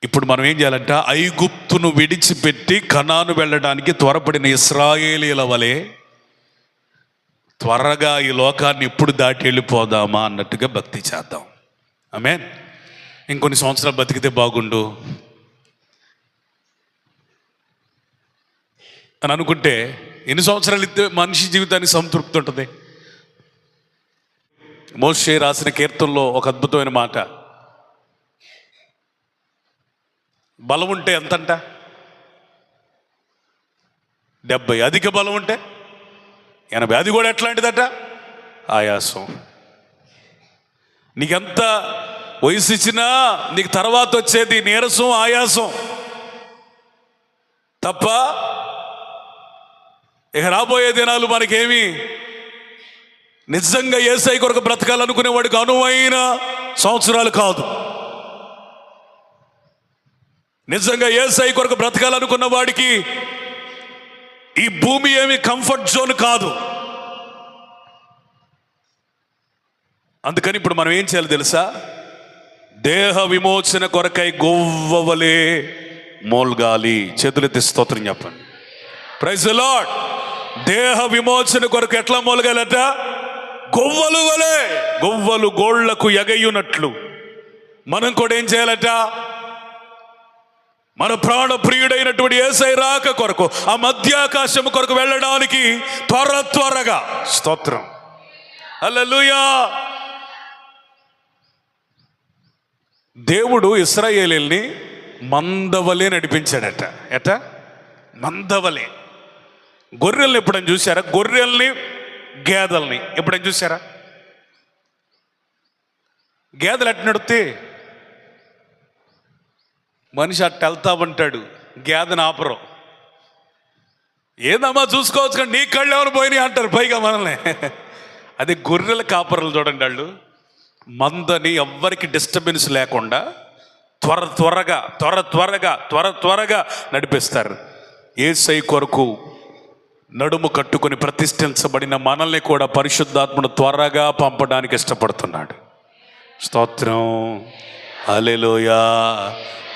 ఇప్పుడు మనం ఏం చేయాలంట? ఐగుప్తును విడిచిపెట్టి కనాను వెళ్ళడానికి త్వరపడిన ఇశ్రాయేలీల వలె త్వరగా ఈ లోకాన్ని ఎప్పుడు దాటి వెళ్ళిపోదామా అన్నట్టుగా భక్తి చేద్దాం. ఆమేన్. ఇంకొన్ని సంవత్సరాలు బతికితే బాగుండు అని అనుకుంటే ఎన్ని సంవత్సరాలు ఇస్తే మనిషి జీవితానికి సంతృప్తి ఉంటుంది? మోషే రాసిన కీర్తనలో ఒక అద్భుతమైన మాట, బలం ఉంటే ఎంతంట? 70. అధిక బలం ఉంటే 80. అది కూడా ఎట్లాంటిదట? ఆయాసం. నీకెంత వయసు ఇచ్చినా నీకు తర్వాత వచ్చేది నీరసం, ఆయాసం తప్ప ఇక రాబోయే దినాలు మనకేమి నిజంగా యేసయ్య కొరకు బ్రతకాలనుకునే వాడికి అనువైన సంవత్సరాలు కాదు. నిజంగా యేసయ్య కొరకు బ్రతకాలనుకున్న వాడికి ఈ భూమి ఏమి కంఫర్ట్ జోన్ కాదు. అందుకని ఇప్పుడు మనం ఏం చేయాలి తెలుసా? దేహ విమోచన కొరకై గొవ్వవలే మోల్గాలి. చేతులెత్తి స్తోత్రం చెప్పండి. Praise the Lord. దేహ విమోచన కొరకు ఎట్లా మోల్గాలట? గొవ్వలు వలే. గొవ్వలు గోళ్లకు ఎగయునట్లు మనం కూడా ఏం చేయాలట? మన ప్రాణ ప్రియుడైనటువంటి యేసయ్య రాక కొరకు, ఆ మధ్యాకాశం కొరకు వెళ్ళడానికి త్వరగా. స్తోత్రం. హల్లెలూయా. దేవుడు ఇశ్రాయేలీయుల్ని మందవలే నడిపించాడట. ఎట? మందవలే. గొర్రెల్ని ఎప్పుడైనా చూసారా? గొర్రెల్ని, గేదెల్ని ఎప్పుడైనా చూసారా? గేదెలు ఎట్ట నడితే మనిషి అట్ట వెళ్తా ఉంటాడు, గేదెను ఆపరు. ఏదమ్మా చూసుకోవచ్చు కానీ నీ కళ్ళు ఎవరు పోయినాయి అంటారు పైగా మనల్ని. అది గొర్రెల కాపరులు చూడండి, వాళ్ళు మందని ఎవ్వరికి డిస్టర్బెన్స్ లేకుండా త్వరగా నడిపిస్తారు. యేసయ్య కొరకు నడుము కట్టుకొని ప్రతిష్ఠించబడిన మనల్ని కూడా పరిశుద్ధాత్మను త్వరగా పంపడానికి ఇష్టపడుతున్నాడు. స్తోత్రం. హల్లెలూయా,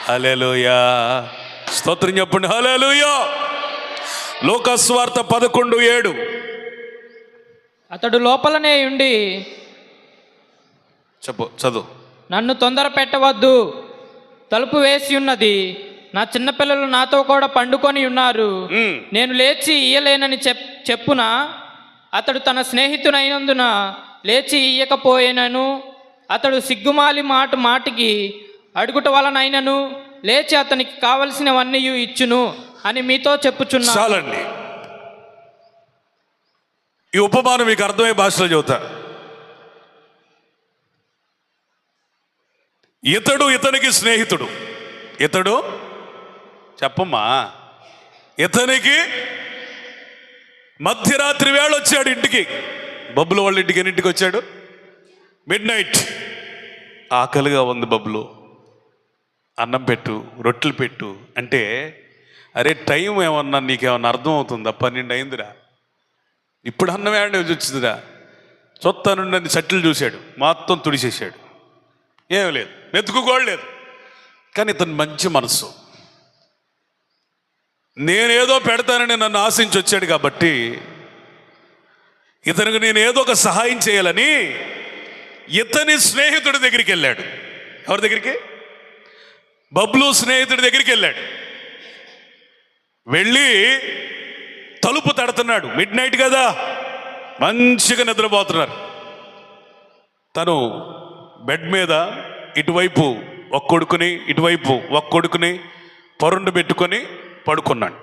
హల్లెలూయా. స్తోత్రం చెప్పండి. హల్లెలూయా. లోకస్వార్త 11:7. అతడు లోపలనే ఉండి, చదువు. నన్ను తొందర పెట్టవద్దు, తలుపు వేసి ఉన్నది, నా చిన్నపిల్లలు నాతో కూడా పండుకొని ఉన్నారు, నేను లేచి ఇయ్యలేనని చెప్పున అతడు తన స్నేహితునైనందున లేచి ఇయ్యకపోయేనను, అతడు సిగ్గుమాలి మాటికి అడుగుట వలనైనను లేచి అతనికి కావలసినవన్నీ ఇచ్చును అని మీతో చెప్పుచున్నా. చాలండి. ఈ ఉపమానం మీకు అర్థమయ్యే భాషలో చెబుతా. ఇతడు ఇతనికి స్నేహితుడు. ఇతడు చెప్పమ్మా, ఇతనికి మధ్యరాత్రి వేళ వచ్చాడు ఇంటికి. బబ్బులు వాళ్ళ ఇంటికి ఎన్నింటికి వచ్చాడు? మిడ్నైట్. ఆకలిగా ఉంది బబ్బులు, అన్నం పెట్టు, రొట్టెలు పెట్టు అంటే, అరే టైం ఏమన్నా నీకేమన్నా అర్థం అవుతుందా? 12 అయిందిరా, ఇప్పుడు అన్నం ఏమన్నా వచ్చిందిరా. చొత్త నుండి చట్లు చూశాడు, మొత్తం తుడిచేశాడు, ఏం లేదు, వెతుకుకోడు లేదు. కానీ ఇతను మంచి మనసు, నేనేదో పెడతానని నన్ను ఆశించి వచ్చాడు కాబట్టి ఇతనికి నేను ఏదో ఒక సహాయం చేయాలని ఇతని స్నేహితుడి దగ్గరికి వెళ్ళాడు. ఎవరి దగ్గరికి? బబ్లు స్నేహితుడి దగ్గరికి వెళ్ళాడు. వెళ్ళి తలుపు తడుతున్నాడు. మిడ్ నైట్ కదా, మంచిగా నిద్రపోతున్నారు. తను బెడ్ మీద ఇటువైపు ఒక కొడుకుని, ఇటువైపు ఒక కొడుకుని పరుండు పెట్టుకొని పడుకున్నాడు.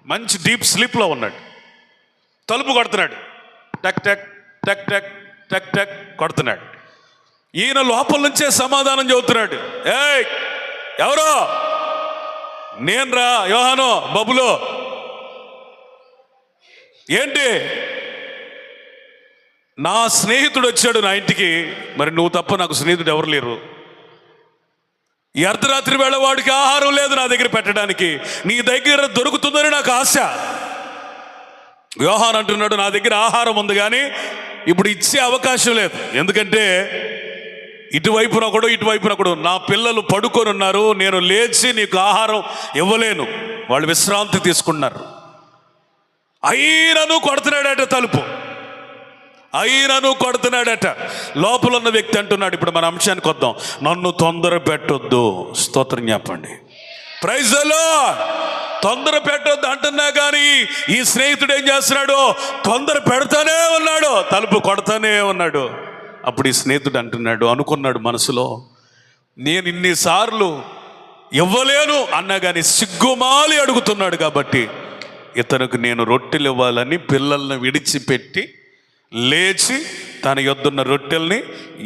మంచి డీప్ స్లీప్లో ఉన్నాడు. తలుపు కొడుతున్నాడు. టక్ టక్ టక్ టక్ టక్ టక్ కొడుతున్నాడు. ఈయన లోపల నుంచే సమాధానం చెబుతున్నాడు. ఏయ్ ఎవరో? నేను రా యోహాను, బబులో. ఏంటి? నా స్నేహితుడు వచ్చాడు నా ఇంటికి. మరి నువ్వు తప్ప నాకు స్నేహితుడు ఎవరు లేరు. ఈ అర్ధరాత్రి వేళ వాడికి ఆహారం లేదు నా దగ్గర పెట్టడానికి. నీ దగ్గర దొరుకుతుందని నాకు ఆశ. యోహాన్ అంటున్నాడు, నా దగ్గర ఆహారం ఉంది కానీ ఇప్పుడు ఇచ్చే అవకాశం లేదు. ఎందుకంటే ఇటువైపున ఒకడు, ఇటువైపున ఒకడు. నా పిల్లలు పడుకొని ఉన్నారు. నేను లేచి నీకు ఆహారం ఇవ్వలేను. వాళ్ళు విశ్రాంతి తీసుకున్నారు. అయినను కొడుతున్నాడట తలుపు. అయినను కొడుతున్నాడట. లోపల ఉన్న వ్యక్తి అంటున్నాడు. ఇప్పుడు మన అంశానికి వద్దాం. నన్ను తొందర పెట్టొద్దు. స్తోత్రం చెప్పండి. Praise the Lord. తొందర పెట్టొద్దు అంటున్నా కానీ ఈ స్నేహితుడు ఏం చేస్తున్నాడు? తొందర పెడతానే ఉన్నాడు, తలుపు కొడతానే ఉన్నాడు. అప్పుడు ఈ స్నేహితుడు అంటున్నాడు, అనుకున్నాడు మనసులో, నేను ఇన్నిసార్లు ఇవ్వలేను అన్నా కానీ సిగ్గుమాలి అడుగుతున్నాడు కాబట్టి ఇతనికి నేను రొట్టెలు ఇవ్వాలని పిల్లల్ని విడిచిపెట్టి లేచి తన యొద్దున్న రొట్టెల్ని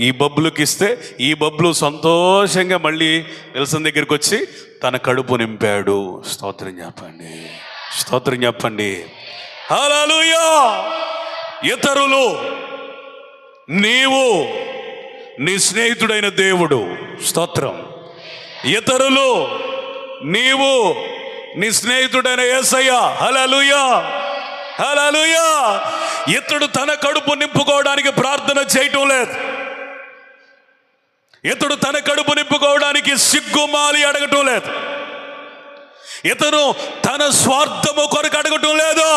ఈ బబ్బులకి ఇస్తే ఈ బబ్బులు సంతోషంగా మళ్ళీ విల్సన్ దగ్గరికి వచ్చి తన కడుపు నింపాడు. స్తోత్రం చెప్పండి. స్తోత్రం చెప్పండి. హల్లెలూయా. ఇతరులు, నీవు, నీ స్నేహితుడైన దేవుడు. స్తోత్రం. ఇతరులు, నీవు, నీ స్నేహితుడైన యేసయ్య. హల్లెలూయా. హల్లెలూయా. ఇతడు తన కడుపు నింపుకోవడానికి ప్రార్థన చేయటం లేదు. ఇతడు తన కడుపు నింపుకోవడానికి సిగ్గుమాలి అడగటం లేదు. ఇతను తన స్వార్థము కొరకు అడగటం లేదు.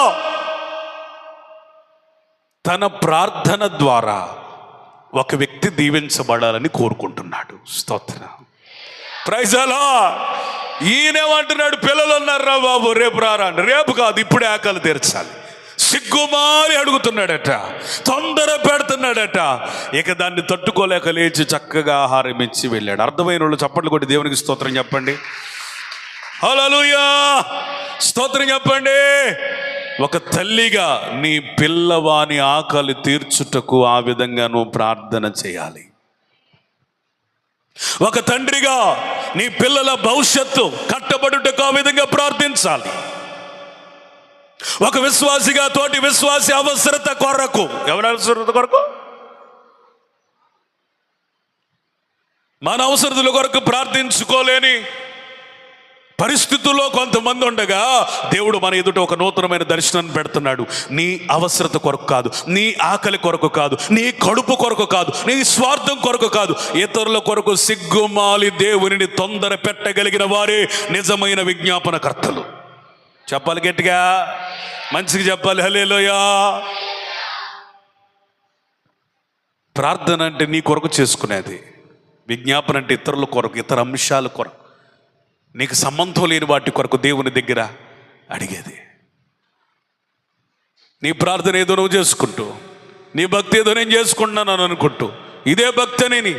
తన ప్రార్థన ద్వారా ఒక వ్యక్తి దీవించబడాలని కోరుకుంటున్నాడు. స్తోత్రం. Praise the lord. ఈయనేమంటున్నాడు, పిల్లలు ఉన్నారా బాబు, రేపు రారా. రేపు కాదు, ఇప్పుడే ఆకలి తీర్చాలి. సిగ్గుమారి అడుగుతున్నాడట, తొందర పెడుతున్నాడట. ఇక దాన్ని తట్టుకోలేక లేచి చక్కగా ఆహారం ఇచ్చి వెళ్ళాడు. అర్థమైన వాళ్ళు చప్పట్లు కొట్టి దేవునికి స్తోత్రం చెప్పండి. హల్లెలూయా. స్తోత్రం చెప్పండి. ఒక తల్లిగా నీ పిల్లవాని ఆకలి తీర్చుటకు ఆ విధంగా నువ్వు ప్రార్థన చేయాలి. ఒక తండ్రిగా నీ పిల్లల భవిష్యత్తు కట్టబడుటకు ఆ విధంగా ప్రార్థించాలి. ఒక విశ్వాసిగా తోటి విశ్వాసి అవసరత కొరకు, ఎవరి అవసరత కొరకు? మన అవసరతల కొరకు ప్రార్థించుకోలేని పరిస్థితుల్లో కొంతమంది ఉండగా దేవుడు మన ఎదుట ఒక నూతనమైన దర్శనాన్ని పెడుతున్నాడు. నీ అవసరత కొరకు కాదు, నీ ఆకలి కొరకు కాదు, నీ కడుపు కొరకు కాదు, నీ స్వార్థం కొరకు కాదు, ఇతరుల కొరకు సిగ్గుమాలి దేవునిని తొందర పెట్టగలిగిన వారే నిజమైన విజ్ఞాపనకర్తలు. చెప్పాలి గట్టిగా, మంచిగా చెప్పాలి. హల్లెలూయా. ప్రార్థన అంటే నీ కొరకు చేసుకునేది. విజ్ఞాపన అంటే ఇతరుల కొరకు, ఇతర అంశాల కొరకు, నీకు సంబంధం లేని వాటి కొరకు దేవుని దగ్గర అడిగేది. నీ ప్రార్థన ఏదో నువ్వు చేసుకుంటూ, నీ భక్తి ఏదో నేను చేసుకుంటున్నాను అనుకుంటూ, ఇదే భక్తి అని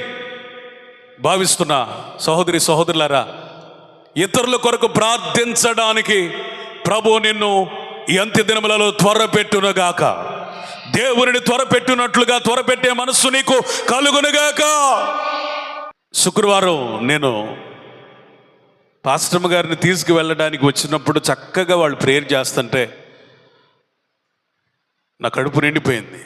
భావిస్తున్నా సహోదరి సహోదరులారా, ఇతరుల కొరకు ప్రార్థించడానికి ప్రభు నిన్ను ఈ అంత్య దినములలో త్వరపెట్టునుగాక. దేవునిని త్వరపెట్టునట్లుగా త్వరపెట్టే మనస్సు నీకు కలుగునుగాక. శుక్రవారం నేను పాస్టమ్ గారిని తీసుకువెళ్ళడానికి వచ్చినప్పుడు చక్కగా వాళ్ళు ప్రేయర్ చేస్తుంటే నా కడుపు నిండిపోయింది.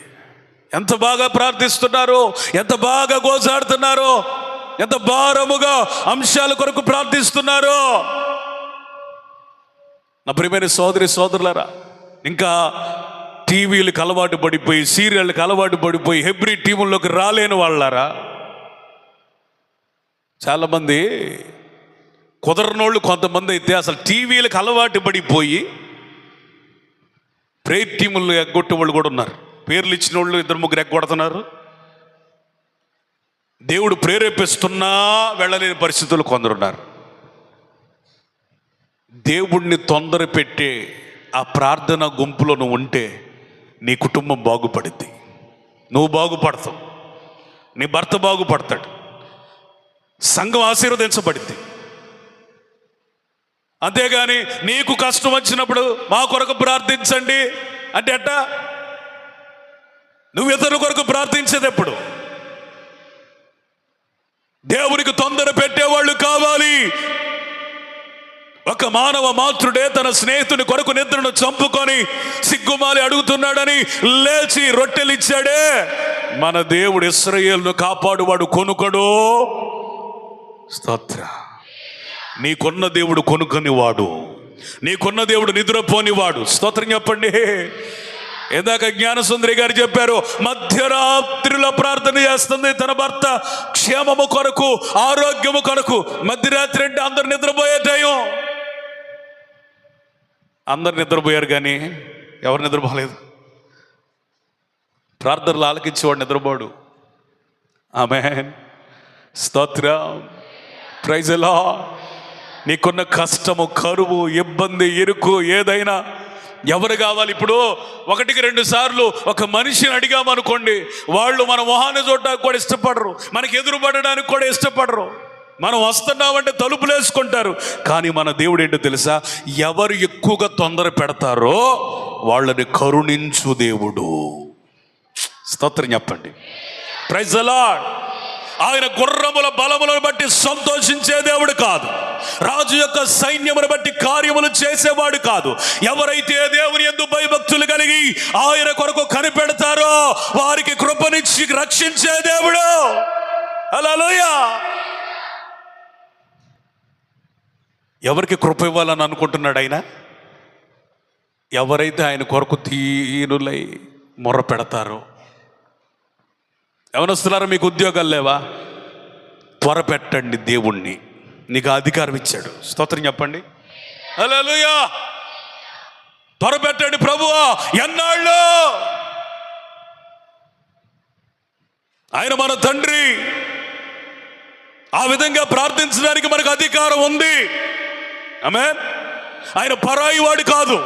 ఎంత బాగా ప్రార్థిస్తున్నారో, ఎంత బాగా గోజాడుతున్నారో, ఎంత భారముగా అంశాల కొరకు ప్రార్థిస్తున్నారో. నా ప్రియమైన సోదరి సోదరులారా, ఇంకా టీవీలకు అలవాటు పడిపోయి, సీరియళ్ళకి అలవాటు పడిపోయి హెబ్రీ టీముల్లోకి రాలేని వాళ్ళారా, చాలామంది కుదరనోళ్ళు కొంతమంది అయితే అసలు టీవీలకు అలవాటు పడిపోయి ప్రేయర్ టీముల్లో ఎగ్గొట్టే వాళ్ళు కూడా ఉన్నారు. పేర్లు ఇచ్చిన వాళ్ళు 2-3 ఎగ్గొడుతున్నారు. దేవుడు ప్రేరేపిస్తున్నా వెళ్ళలేని పరిస్థితులు కొందరున్నారు. దేవుణ్ణి తొందర పెట్టే ఆ ప్రార్థన గుంపులో నువ్వు ఉంటే నీ కుటుంబం బాగుపడుద్ది, నువ్వు బాగుపడతావు, నీ భర్త బాగుపడతాడు, సంఘం ఆశీర్వదించబడింది. అంతేగాని నీకు కష్టం వచ్చినప్పుడు మా కొరకు ప్రార్థించండి అంటే అట్టా? నువ్వు ఇతరుల కొరకు ప్రార్థించేది ఎప్పుడు? దేవునికి తొందర పెట్టేవాళ్ళు కావాలి. ఒక మానవ మాతృడే తన స్నేహితుని కొరకు నిద్రను చంపుకొని సిగ్గుమాలి అడుగుతున్నాడని లేచి రొట్టెలిచ్చాడే మన దేవుడు. ఇశ్రాయేలును కాపాడువాడు కొనుకడు. స్తోత్ర. నీకున్న దేవుడు కొనుక్కొనివాడు, నీకున్న దేవుడు నిద్రపోనివాడు. స్తోత్రం చెప్పండి. ఇందాక జ్ఞానసుందరి గారు చెప్పారు, మధ్యరాత్రిలో ప్రార్థన చేస్తుంది తన భర్త క్షేమము కొరకు, ఆరోగ్యము కొరకు. మధ్యరాత్రి అంటే అందరు నిద్రపోయే టైం. అందరు నిద్రపోయారు కానీ ఎవరు నిద్రపోలేదు. ప్రార్థనలు ఆలకించేవాడు నిద్రపోడు. ఆమేన్. స్తోత్రం. Praise the Lord. నీకున్న కష్టము, కరువు, ఇబ్బంది, ఇరుకు ఏదైనా ఎవరు కావాలి? ఇప్పుడు 1-2 సార్లు ఒక మనిషిని అడిగామనుకోండి, వాళ్ళు మన మొహాన్ని చూడడానికి కూడా ఇష్టపడరు, మనకి ఎదురుపడడానికి కూడా ఇష్టపడరు. మనం వస్తున్నామంటే తలుపులు వేసుకుంటారు. కానీ మన దేవుడు ఏంటో తెలుసా? ఎవరు ఎక్కువగా తొందర పెడతారో వాళ్ళని కరుణించు దేవుడు. స్తోత్రం చెప్పండి. Praise the Lord. ఆయన గుర్రముల బలములను బట్టి సంతోషించే దేవుడు కాదు, రాజు యొక్క సైన్యమును బట్టి కార్యములు చేసేవాడు కాదు. ఎవరైతే దేవుని యందు భయభక్తులు కలిగి ఆయన కొరకు కనిపెడతారో వారికి కృపనిచ్చి రక్షించే దేవుడు. హల్లెలూయా. ఎవరికి కృప ఇవ్వాలని అనుకుంటున్నాడు ఆయన? ఎవరైతే ఆయన కొరకు తీనులై మొర్ర పెడతారో. ఎవరొస్తున్నారో మీకు ఉద్యోగాలు లేవా? త్వర పెట్టండి దేవుణ్ణి, నీకు అధికారం ఇచ్చాడు. స్తోత్రం చెప్పండి. హల్లెలూయా. త్వర పెట్టండి ప్రభువా. ఎన్నాళ్ళు? ఆయన మన తండ్రి. ఆ విధంగా ప్రార్థించడానికి మనకు అధికారం ఉంది. ఆమేన్. ఆయన పరాయి వాడు కాదు,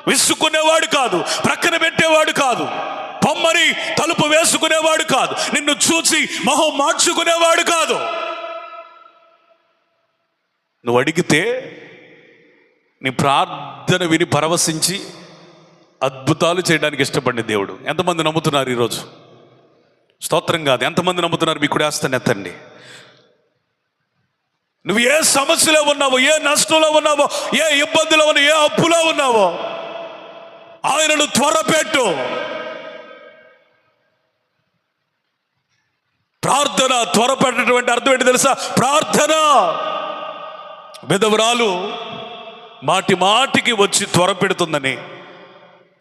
విసుక్కునేవాడు కాదు, ప్రక్కన పెట్టేవాడు కాదు, పొమ్మని తలుపు వేసుకునేవాడు కాదు, నిన్ను చూసి మొహం మార్చుకునేవాడు కాదు. నువ్వు అడిగితే నీ ప్రార్థన విని పరవశించి అద్భుతాలు చేయడానికి ఇష్టపడిన దేవుడు. ఎంతమంది నమ్ముతున్నారు ఈరోజు? స్తోత్రం కాదు, ఎంతమంది నమ్ముతున్నారు? మీ కుడి ఎత్తండి. నువ్వు ఏ సమస్యలో ఉన్నావో, ఏ నష్టంలో ఉన్నావో, ఏ ఇబ్బందిలో ఉన్నావో, ఏ అప్పులో ఉన్నావో ఆయనను త్వరపెట్టు. ప్రార్థన త్వరపెట్టేటువంటి అర్థం ఏంటి తెలుసా? ప్రార్థన. విధవరాలు మాటి మాటికి వచ్చి త్వరపెడుతుందని,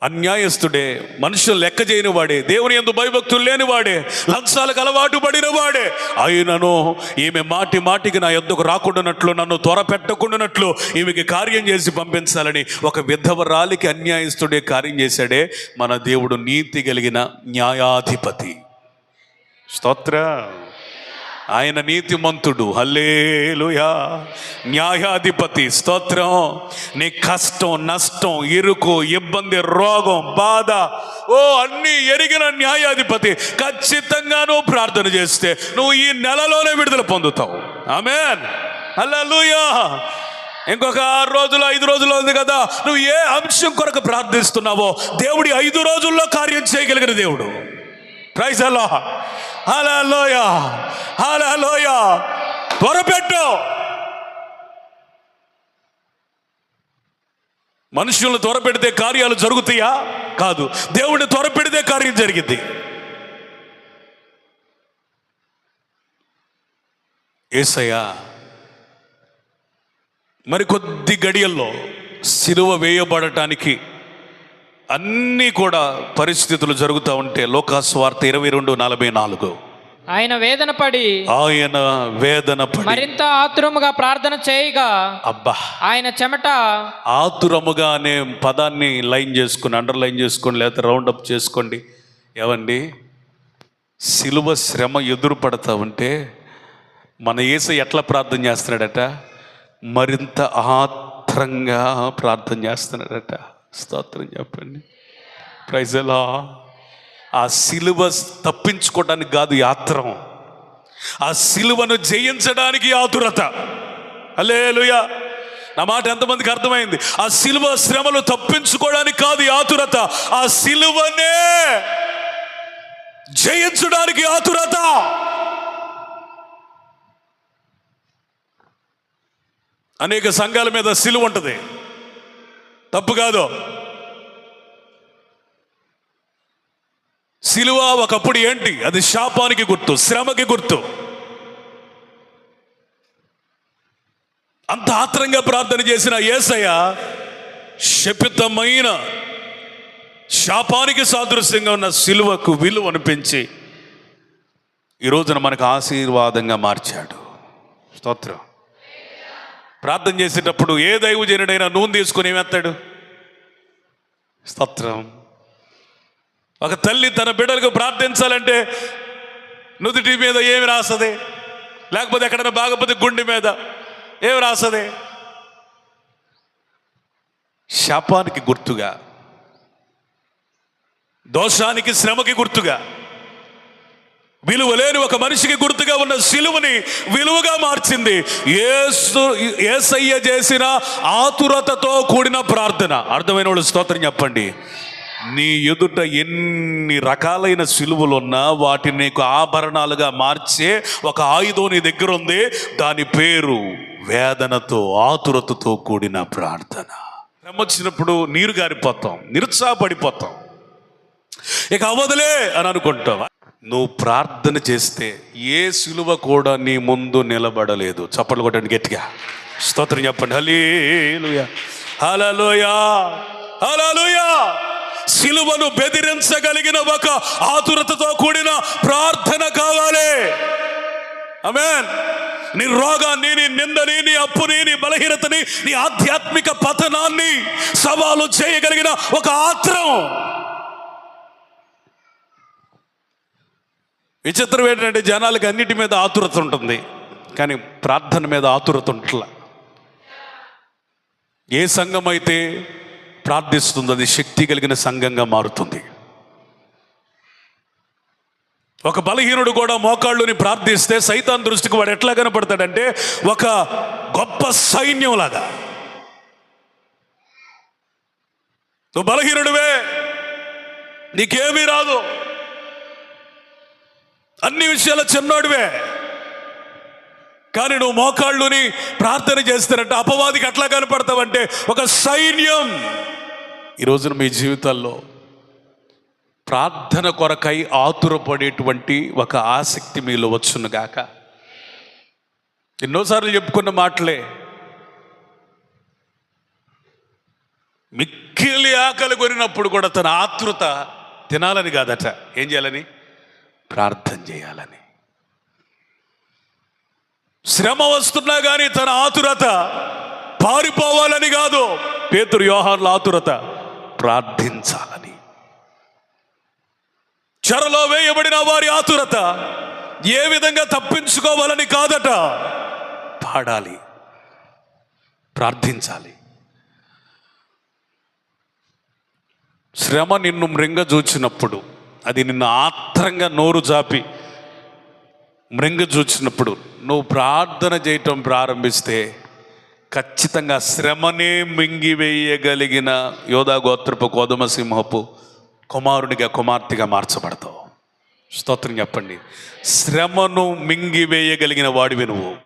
అన్యాయస్తుడే, మనుషులు లెక్క చేయని వాడే, దేవుని యందు భయభక్తులు లేని వాడే, లంచాలకు అలవాటు పడిన వాడే, అయినను ఈమె మాటి మాటికి నా యొద్దకు రాకుండానట్లు, నన్ను త్వరపెట్టకుండానట్లు ఈమెకి కార్యం చేసి పంపించాలని ఒక విధవరాలికి అన్యాయస్తుడే కార్యం చేశాడే మన దేవుడు. నీతి కలిగిన న్యాయాధిపతి. స్తోత్ర. ఆయన నీతిమంతుడు. హల్లెలూయా. న్యాయాధిపతి. స్తోత్రం. నీ కష్టం, నష్టం, ఇరుకు, ఇబ్బంది, రోగం, బాధ అన్నీ ఎరిగిన న్యాయాధిపతి. ఖచ్చితంగా నువ్వు ప్రార్థన చేస్తే నువ్వు ఈ నెలలోనే విడుదల పొందుతావు. ఆమేన్. హల్లెలూయా. ఇంకొక 6 రోజులు 5 రోజులు ఉంది కదా, నువ్వు ఏ అంశం కొరకు ప్రార్థిస్తున్నావో దేవుడి 5 రోజుల్లో కార్యం చేయగలిగిన దేవుడు. Praise the lord. హల్లెలూయా. హల్లెలూయా. త్వరపెట్టు. మనుషులను త్వరపెడితే కార్యాలు జరుగుతాయా? కాదు. దేవుడిని త్వరపెడితే కార్యం జరిగింది. యేసయ్య మరికొద్ది గడియల్లో సిలువ వేయబడటానికి అన్నీ కూడా పరిస్థితులు జరుగుతూ ఉంటే లోకాసువార్త 22:44 ఆయన వేదన పడి మరింత ఆతురముగా ప్రార్థన చేయగా, అబ్బా, ఆయన చెమట. ఆతురముగా అనే పదాన్ని లైన్ చేసుకుని, అండర్లైన్ చేసుకోండి, లేకపోతే రౌండ్ అప్ చేసుకోండి. ఏవండి, సిలువ శ్రమ ఎదురు పడతా ఉంటే మన యేసయ్య ఎట్లా ప్రార్థన చేస్తున్నాడట? మరింత ఆత్రంగా ప్రార్థన చేస్తున్నాడట. స్తోత్రం చెప్పండి. ప్రైజ్ ఎలా. ఆ సిలువ తప్పించుకోవడానికి కాదు యాత్రం, ఆ సిలువను జయించడానికి ఆతురత. హల్లెలూయా. నా మాట ఎంతమందికి అర్థమైంది? ఆ సిలువ శ్రమలు తప్పించుకోవడానికి కాదు ఆతురత, ఆ సిలువనే జయించడానికి ఆతురత. అనేక సంఘాల మీద సిలువ ఉంటుంది, తప్పు కాదు. సిలువ ఒకప్పుడు ఏంటి? అది శాపానికి గుర్తు, శ్రమకి గుర్తు. అంత ఆత్రంగా ప్రార్థన చేసిన యేసయ్య శపితమైన శాపానికి సాదృశ్యంగా ఉన్న సిలువకు విలువను పెంచి ఈ రోజున మనకు ఆశీర్వాదంగా మార్చాడు. స్తోత్రం. ప్రార్థన చేసేటప్పుడు ఏ దైవజనుడైనా నూనె తీసుకుని ఏమెత్తాడు? స్తోత్రం. ఒక తల్లి తన బిడ్డలకు ప్రార్థించాలంటే నుదుటి మీద ఏమి రాస్తుంది? లేకపోతే ఎక్కడైనా బాగపోతే గుండె మీద ఏమి రాస్తుంది? శాపానికి గుర్తుగా, దోషానికి, శ్రమకి గుర్తుగా, విలువ లేని ఒక మనిషికి గుర్తుగా ఉన్న సిలువని విలువగా మార్చింది యేసయ్య చేసిన ఆతురతతో కూడిన ప్రార్థన. అర్థమైన వాళ్ళు స్తోత్రం చెప్పండి. నీ ఎదుట ఎన్ని రకాలైన సిలువలు ఉన్నా వాటిని నీకు ఆభరణాలుగా మార్చే ఒక ఆయుధం నీ దగ్గర ఉంది. దాని పేరు వేదనతో, ఆతురతతో కూడిన ప్రార్థన. శ్రమ వచ్చినప్పుడు నీరు గారిపోతాం, నిరుత్సాహపడిపోతాం, ఇక అవ్వదులే అని అనుకుంటావా? నువ్వు ప్రార్థన చేస్తే ఏ సిలువ కూడా నీ ముందు నిలబడలేదు. చప్పట్లు కొట్టండి గట్టిగా, స్తోత్రం చెప్పండి. హల్లెలూయా, హల్లెలూయా, హల్లెలూయా. సిలువను బెదిరించగలిగిన ఒక ఆతురతతో కూడిన ప్రార్థన కావాలి. ఆమేన్. నీ రోగాన్ని, నీ నిందని, నీ అప్పుని, నీ బలహీనతని, నీ ఆధ్యాత్మిక పతనాన్ని సవాలు చేయగలిగిన ఒక ఆత్రం. విచిత్రం ఏంటంటే జనాలకి అన్నిటి మీద ఆతురత ఉంటుంది, కానీ ప్రార్థన మీద ఆతురత ఉంటలా. ఏ సంఘం అయితే ప్రార్థిస్తుందో అది శక్తి కలిగిన సంఘంగా మారుతుంది. ఒక బలహీనుడు కూడా మోకాళ్ళుని ప్రార్థిస్తే సైతాన్ దృష్టికి వాడు ఎట్లా కనపడతాడంటే ఒక గొప్ప సైన్యం లాగా. నువ్వు బలహీనుడివే, నీకేమీ రాదు, అన్ని విషయాల చిన్నోడివే, కానీ నువ్వు మోకాళ్ళుని ప్రార్థన చేస్తారంటే అపవాదికి అట్లా కనపడతావంటే ఒక సైన్యం. ఈ రోజున మీ జీవితాల్లో ప్రార్థన కొరకై ఆతురపడేటువంటి ఒక ఆసక్తి మీలో వచ్చును గాక. ఎన్నోసార్లు చెప్పుకున్న మాటలే. మిక్కిలి ఆకలి కొరినప్పుడు కూడా తన ఆతృత తినాలని కాదట, ఏం చేయాలని? ప్రార్థన చేయాలని. శ్రమ వస్తున్నా కానీ తన ఆతురత పారిపోవాలని కాదు. పేతురు, యోహానుల ఆతురత ప్రార్థించాలని. చెరలో వేయబడిన వారి ఆతురత ఏ విధంగా తప్పించుకోవాలని కాదట, పాడాలి, ప్రార్థించాలి. శ్రమ నిన్ను మృంగజూచినప్పుడు, అది నిన్ను ఆత్రంగా నోరు జాపి మృంగజూచినప్పుడు నువ్వు ప్రార్థన చేయటం ప్రారంభిస్తే ఖచ్చితంగా శ్రమనే మింగివేయగలిగిన యోధా గోత్రపు కోదమ సింహపు కుమారునిగా, కుమార్తెగా మార్చబడతావు. స్తోత్రం చెప్పండి. శ్రమను మింగివేయగలిగిన వాడివి నువ్వు.